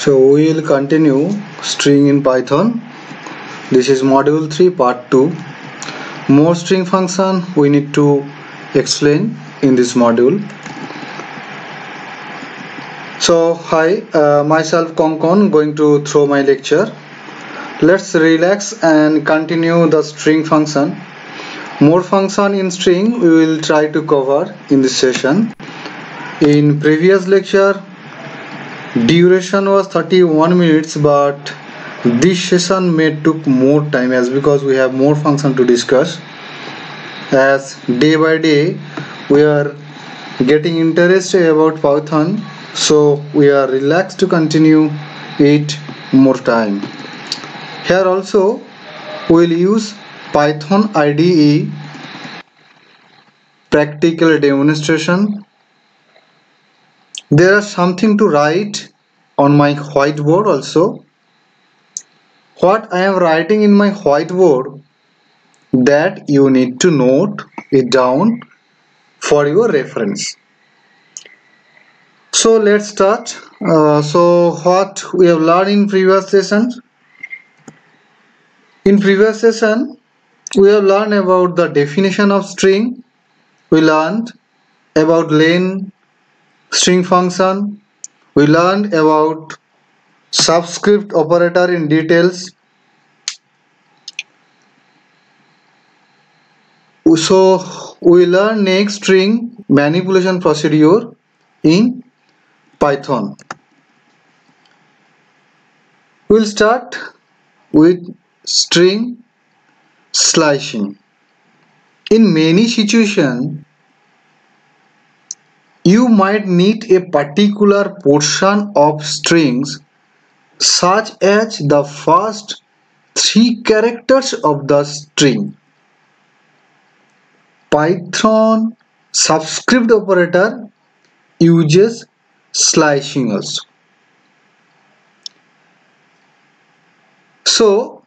So we will continue string in Python. This is module 3 part 2. More string function we need to explain in this module. So hi, myself Konkon going to throw my lecture. Let's relax and continue the string function. More function in string we will try to cover in this session. In previous lecture duration was 31 minutes, but this session may took more time as because we have more function to discuss, as day by day we are getting interested about Python, so we are relaxed to continue it more time. Here also we will use Python IDE practical demonstration. There is something to write on my whiteboard also. What I am writing in my whiteboard, that you need to note it down for your reference. So let's start. So what we have learned in previous sessions. In previous session we have learned about the definition of string. We learned about len string function. We learned about subscript operator in details. So we learn next string manipulation procedure in Python. We'll start with string slicing. In many situations you might need a particular portion of strings, such as the first 3 characters of the string. Python subscript operator uses slicing also. So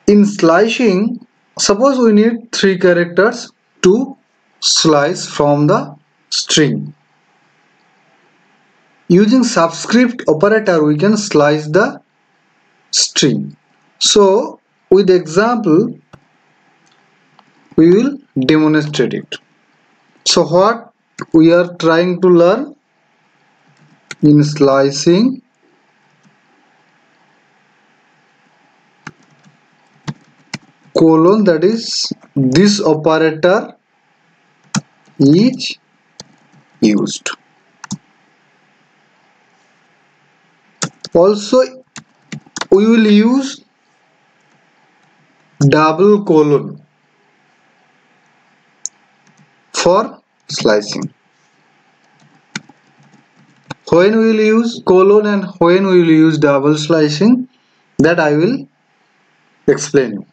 in slicing, suppose we need 3 characters to slice from the string. Using subscript operator we can slice the string. So with example we will demonstrate it. So what we are trying to learn in slicing, colon, that is this operator is used. Also we will use double colon for slicing. When we will use colon and when we will use double slicing, that I will explain.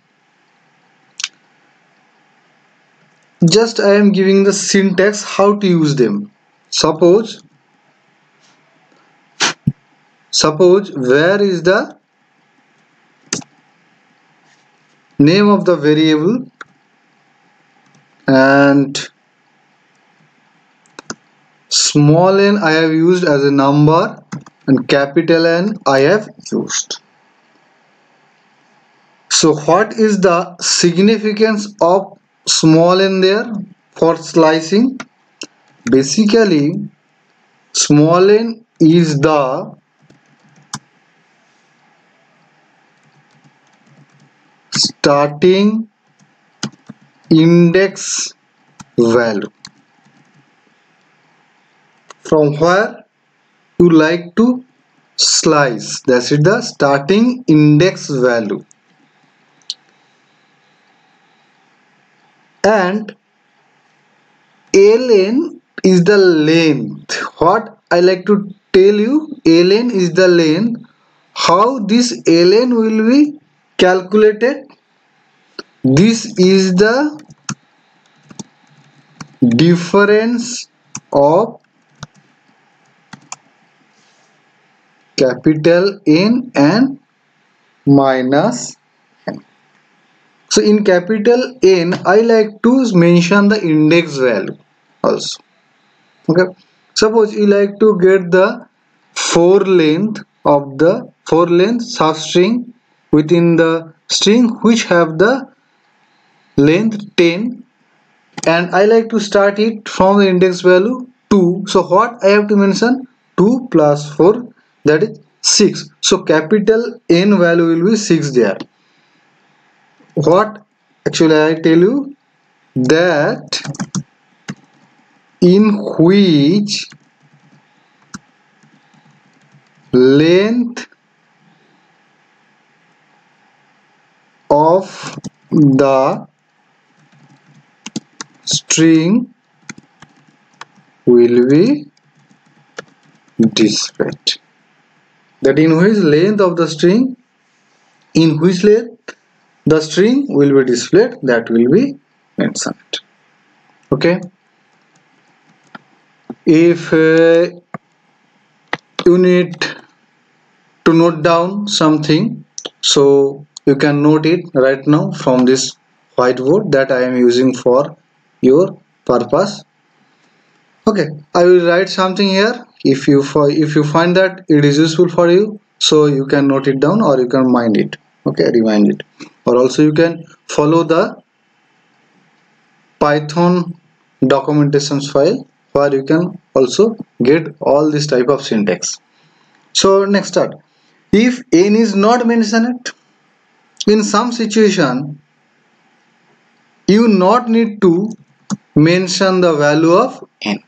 Just I am giving the syntax how to use them. Suppose where is the name of the variable and small n I have used as a number and capital N I have used. So what is the significance of small n there for slicing? Basically small n is the starting index value from where you like to slice. That is the starting index value, and ln is the length. What I like to tell you, ln is the length. How this ln will be calculated? This is the difference of capital N and minus n. So in capital N I like to mention the index value also. Okay, suppose you like to get the 4 length, of the 4-length substring within the string which have the length 10, and I like to start it from the index value 2. So what I have to mention? 2 plus 4, that is 6. So capital N value will be 6 there. What actually I tell you that in which length of the string will be displayed. That in which length of the string, in which length the string will be displayed, that will be mentioned. Okay. If you need to note down something, so you can note it right now from this whiteboard that I am using for your purpose. Okay, I will write something here. If you find that it is useful for you, so you can note it down or you can mind it. Okay, remind it, or also you can follow the Python documentation file where you can also get all this type of syntax. So next start. If n is not mentioned, in some situation you not need to mention the value of n.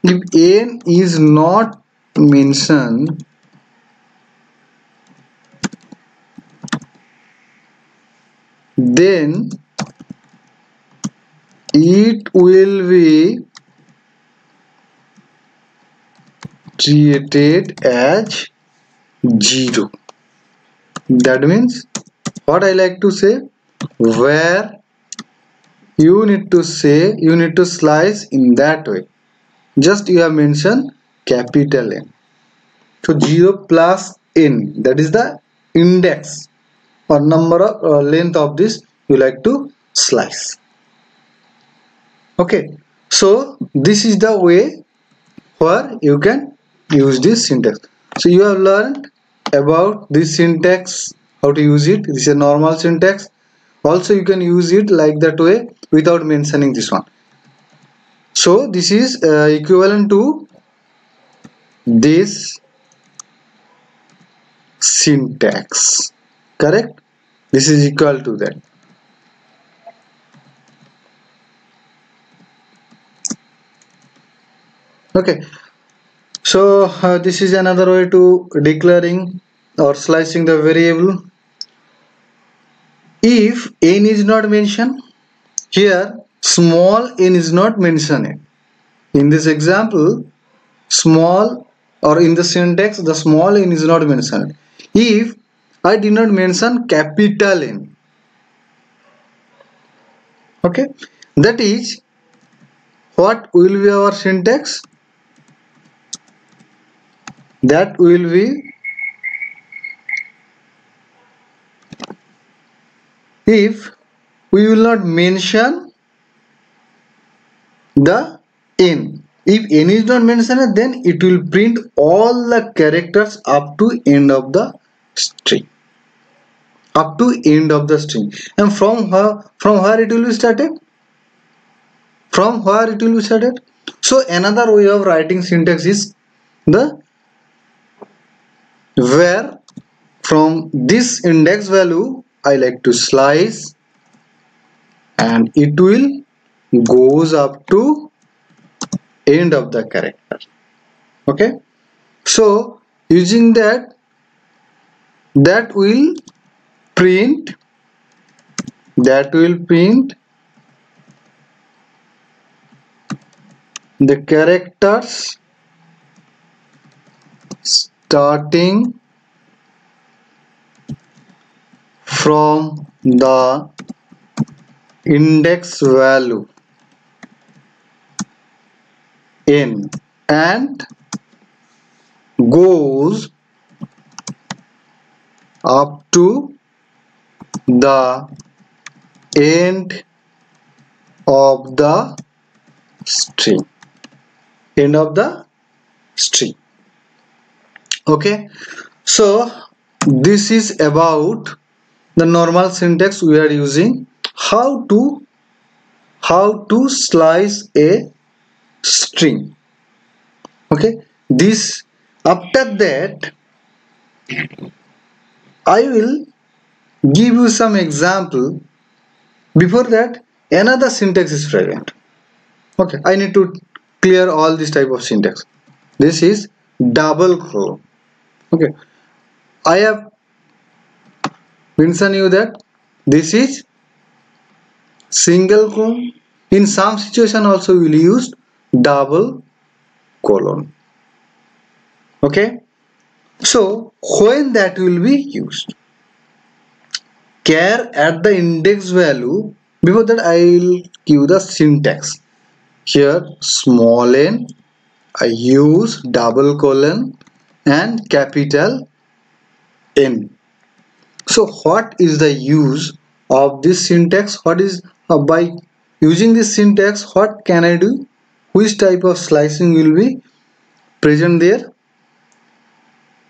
If n is not mentioned, then it will be treated as 0. That means what I like to say, where you need to say, you need to slice in that way. Just you have mentioned capital N. So 0 plus n, that is the index or number of length of this you like to slice. Okay, so this is the way where you can use this syntax. So you have learned about this syntax, how to use it. This is a normal syntax. Also you can use it like that way without mentioning this one. So this is equivalent to this syntax, correct? This is equal to that. Okay, so this is another way to declaring or slicing the variable. If n is not mentioned, here small n is not mentioned. In this example, small, or in the syntax the small n is not mentioned. If I did not mention capital N, okay, that is what will be our syntax? That will be, if we will not mention the n. If n is not mentioned, then it will print all the characters up to end of the string. Up to end of the string. And from where it will be started? From where it will be started? So another way of writing syntax is the where from this index value I like to slice and it will goes up to end of the character. Okay, so using that will print the characters starting from the index value n and goes up to the end of the string. Okay, so this is about the normal syntax we are using, how to slice a string. Okay, this, after that I will give you some example. Before that, another syntax is present. Okay, I need to clear all this type of syntax. This is double colon. Okay, I have mentioned you that this is single colon. In some situation also we will use double colon. Okay, so when that will be used, char at the index value. Before that I will give the syntax. Here small n, I use double colon and capital N. So what is the use of this syntax? What is by using this syntax, what can I do? Which type of slicing will be present there?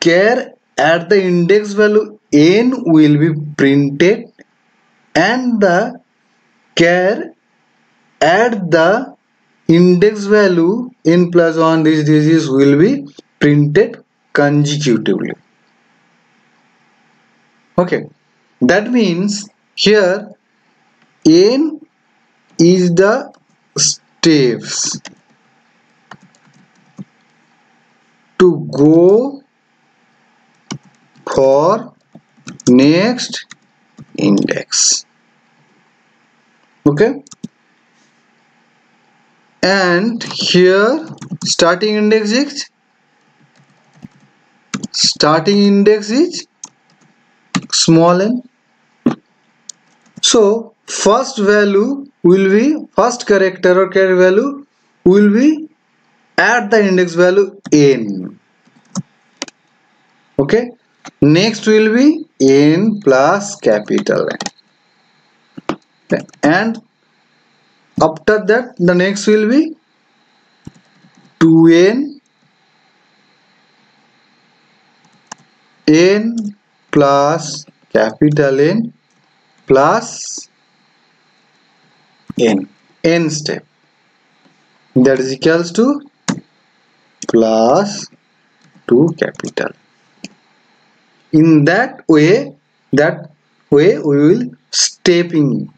Char at the index value n will be printed, and the char at the index value n plus 1 this will be printed consecutively. Okay, that means here n is the steps to go for next index. Okay, and here starting index is small n. So first value will be, first character or character value will be at the index value n. Okay, next will be n plus capital N, and after that the next will be 2n n plus capital N plus n step, that is equals to plus 2 capital. In that way we will stepping.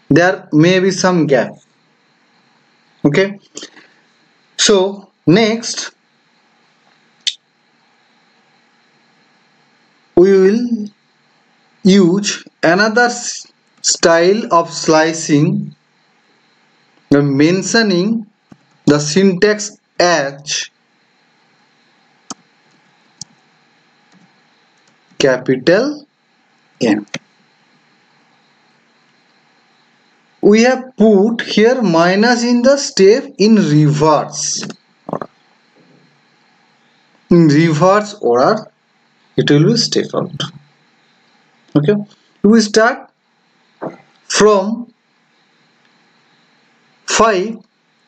There may be some gap. Okay, so next we will use another style of slicing, mentioning the syntax H capital N. We have put here minus in the step in reverse order. It will be step out. Okay, we start from 5,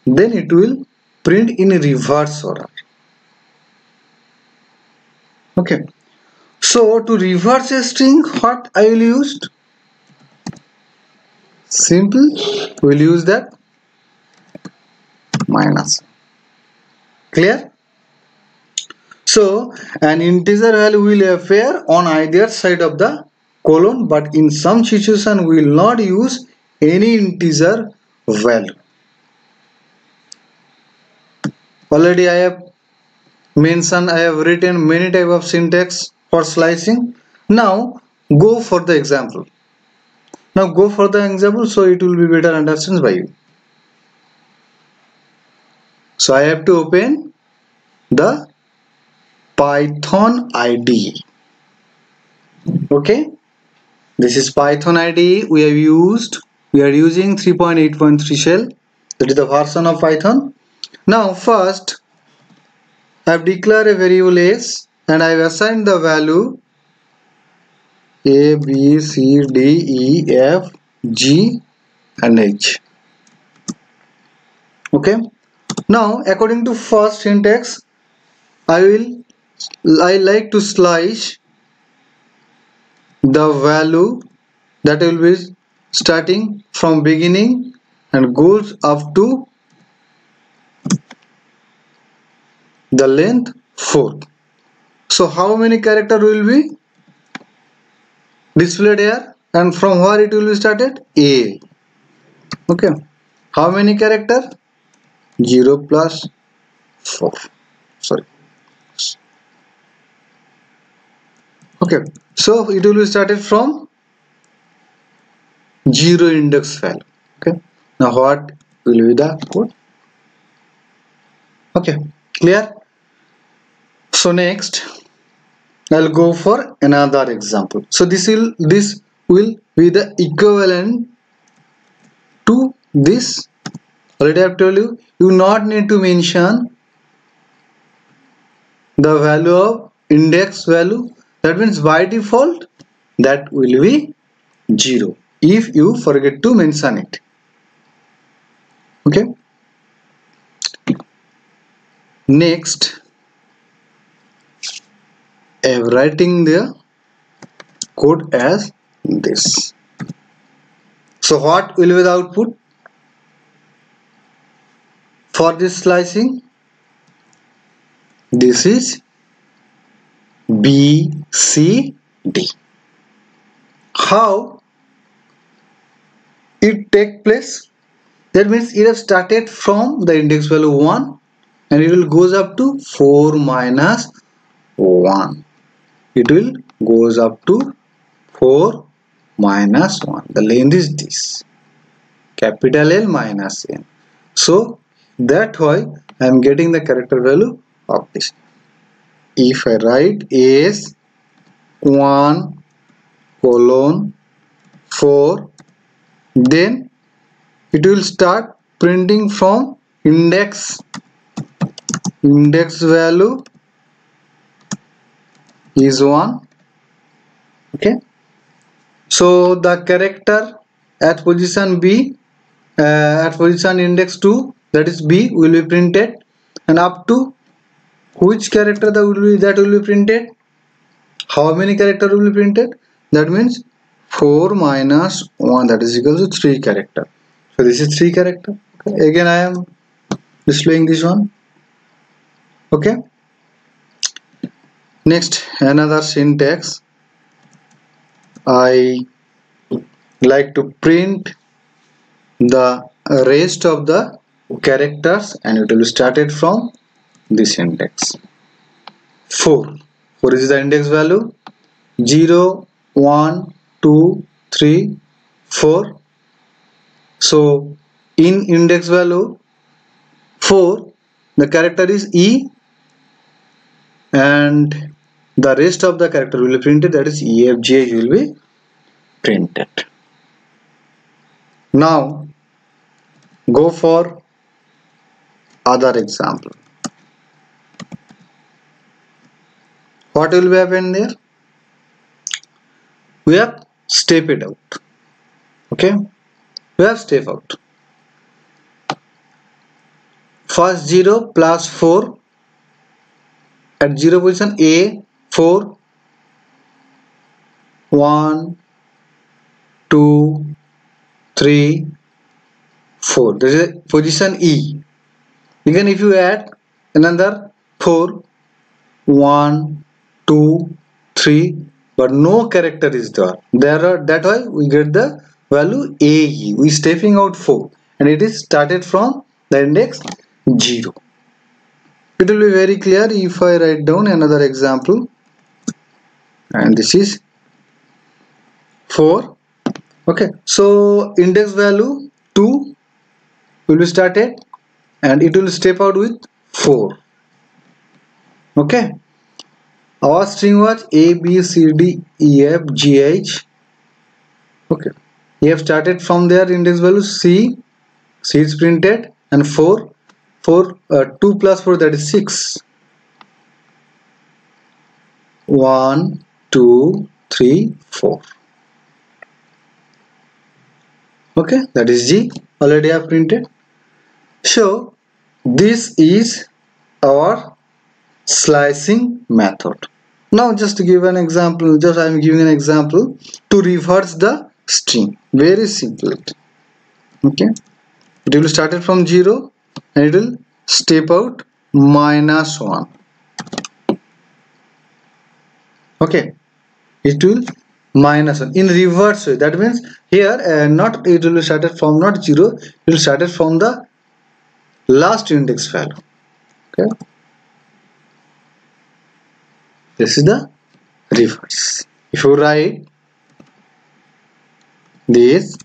then it will print in reverse order. Okay, so to reverse a string, what I will use? Simple, we will use that minus. Clear? So an integer value will appear on either side of the colon, but in some situation we will not use any integer value. Already I have mentioned, I have written many type of syntax for slicing. Now go for the example. So it will be better understood by you. So I have to open the Python IDE. Okay, this is Python IDE. We are using 3.8.3 shell. That is the version of Python. Now first I have declared a variable s and I have assigned the value a, b, c, d, e, f, g and h. Okay, now according to first syntax I will I like to slice the value that will be starting from beginning and goes up to the length 4. So how many character will be displayed here, and from where it will be started? A. Okay, how many character? 0 plus 4, sorry. Okay, so it will be started from 0 index value. Okay, now what will be the code? Okay, clear? So next I'll go for another example. So this will be the equivalent to this. Already I've told you, you not need to mention the value of index value. That means by default that will be 0 if you forget to mention it. Okay, next I'm writing the code as this. So what will be the output for this slicing? This is B, C, D. How it take place? That means it has started from the index value 1 and it will goes up to 4 minus 1. It will goes up to 4 minus 1. The length is this, capital L minus N. So that why I am getting the character value of this. If I write as 1 colon 4, then it will start printing from index value is 1. Okay, so the character at position B, at position index 2, that is B, will be printed, and up to which character that will be printed? How many character will be printed? That means 4 minus 1, that is equal to 3 character. So this is 3 character. Okay. Again I am displaying this one. Okay, next another syntax. I like to print the rest of the characters and it will be started from this index 4. 4 is the index value. 0, 1, 2, 3, 4. So in index value 4 the character is E and the rest of the character will be printed, that is E, F, G, H will be printed. Now go for other example. What will be happen there? We have step it out. Okay, we have step out. First 0 plus 4 at 0 position A, 4, 1, 2, 3, 4. This is position E. Again if you add another 4, 1, 2, 3, but no character is there. That why we get the value AE. We stepping out 4 and it is started from the index 0. It will be very clear if I write down another example, and this is 4. Okay, so index value 2 will be started and it will step out with 4. Okay, our string was A, B, C, D, E, F, G, H. Okay, we have started from there index value C is printed, and 2 plus 4, that is 6. 1, 2, 3, 4. Okay, that is G, already I have printed. So this is our slicing method. Now just to give an example, I am giving an example to reverse the string. Very simple. Okay, it will start it from 0 and it will step out -1. Okay, it will -1 in reverse way. That means here not it will be started from not 0, it will started from the last index value. Okay, this is the reverse. If you write this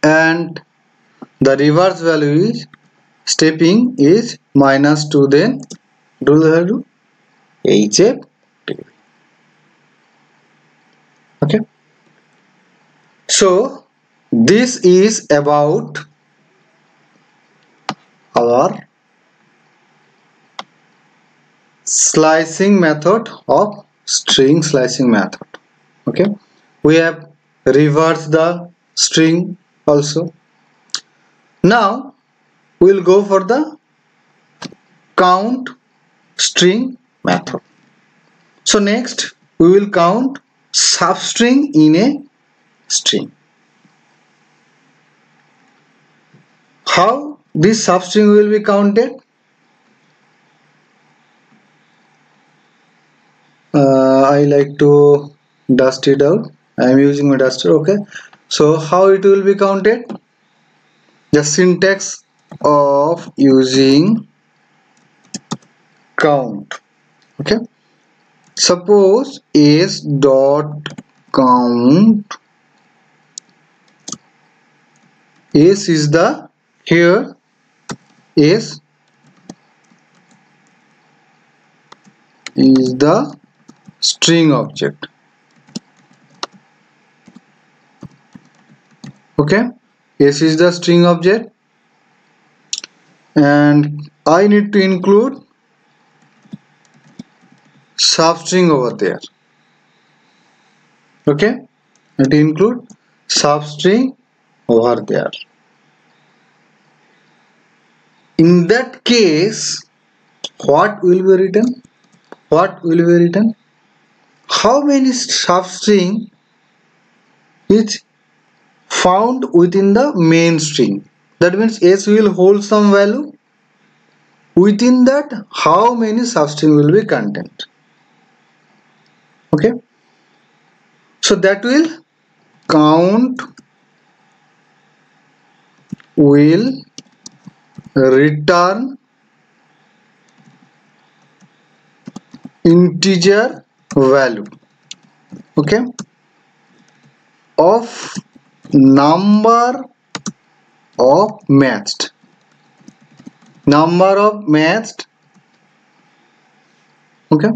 and the reverse value is stepping is -2, then do the value HF. Okay, so this is about our slicing method of string slicing method. Okay, we have reversed the string also. Now we'll go for the count string method. So next we will count substring in a string. How this substring will be counted? I like to dust it out. I am using my duster. Okay, so how it will be counted? The syntax of using count. Okay, suppose s dot count. S is the here S is the string object. Okay, S is the string object and I need to include substring over there. Okay, I need to include substring over there. In that case, what will be written? What will be written? How many substring is found within the main string? That means S will hold some value. Within that, how many substring will be contained? Okay, so that will count will return integer value, okay, of number of matched. Okay,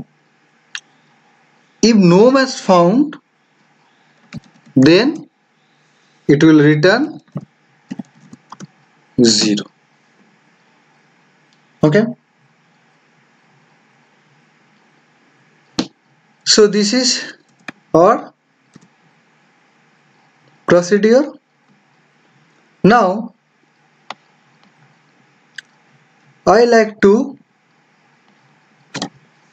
if no match found, then it will return 0. Okay, so this is our procedure. Now I like to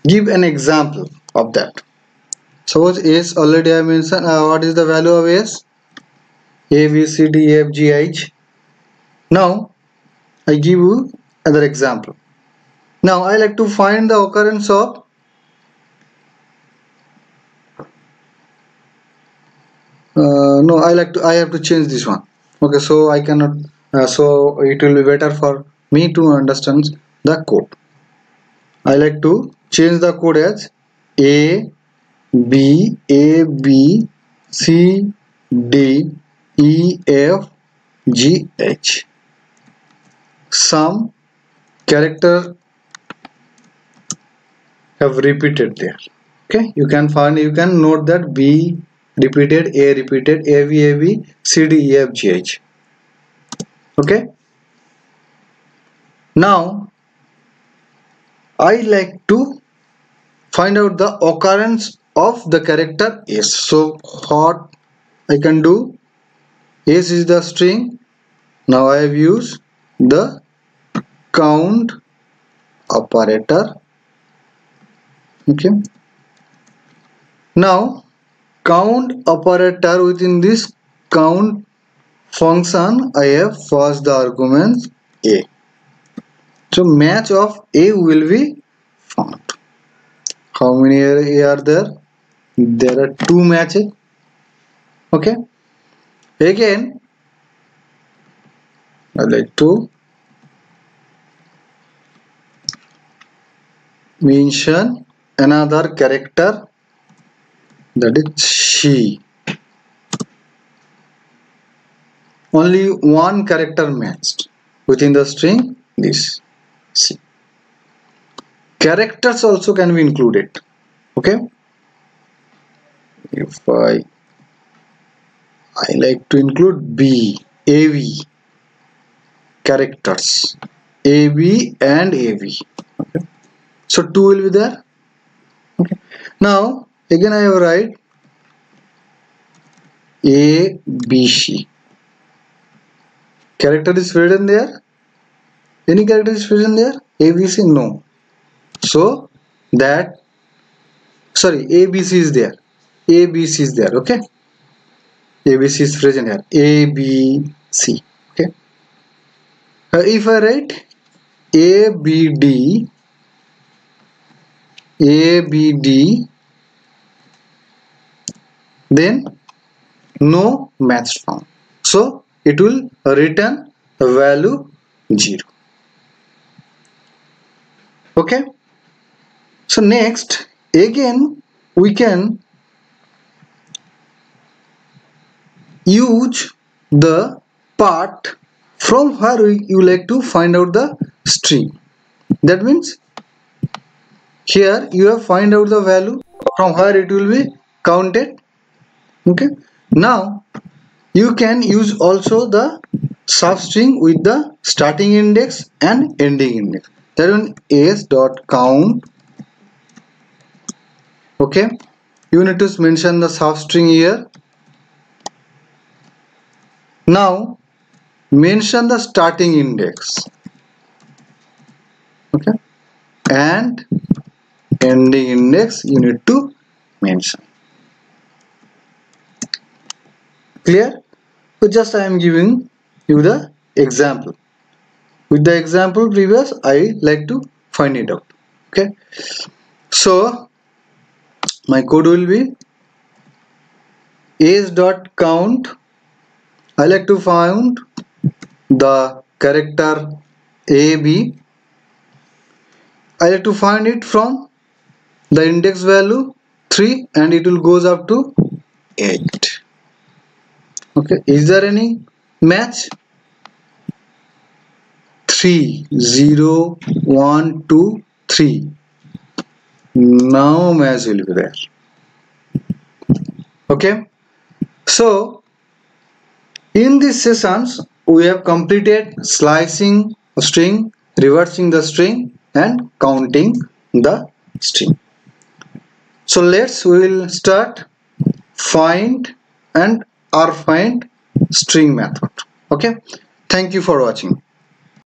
give an example of that. Suppose S, already I mentioned what is the value of S? A, B, C, D, E, F, G, H. Now I give you another example. Now I like to find the occurrence of no, I have to change this one. Okay, so I cannot, so it will be better for me to understand the code. I like to change the code as A B C D E F G H. Some character have repeated there. Okay, you can note that B repeated, A repeated, A B C D E F G H. Okay, now I like to find out the occurrence of the character S. So what I can do? S is the string. Now I have used the count operator Okay, now count operator. Within this count function I have first the arguments a, so match of a will be found. How many a are there? There are two matches. Okay, again I like to mention another character, that is she. Only one character matched within the string, this C. Characters also can be included. Okay, if I like to include B, AV, characters AB and AV. Okay, so two will be there. Okay, now again I have write ABC. Character is present there. Any character is present there? ABC, no. So that, sorry, ABC is there. ABC is there. Okay, ABC is present here. ABC. Okay. If I write ABD, then no match found. So it will return the value 0. Okay. So next, again we can use the part from where you like to find out the string. That means here you have find out the value from where it will be counted. Okay, now you can use also the substring with the starting index and ending index. That one s dot count. Okay, you need to mention the substring here. Now mention the starting index. Okay, and ending index you need to mention. Clear? So just I am giving you the example. With the example previous, I like to find it out. Okay, so my code will be age dot count. I like to find the character AB. I like to find it from the index value 3 and it will goes up to 8. Okay, is there any match? 3, 0, 1, 2, 3. Now match will be there. Okay, so in these sessions we have completed slicing a string, reversing the string and counting the string. So we will start find and rfind string method. Okay, thank you for watching.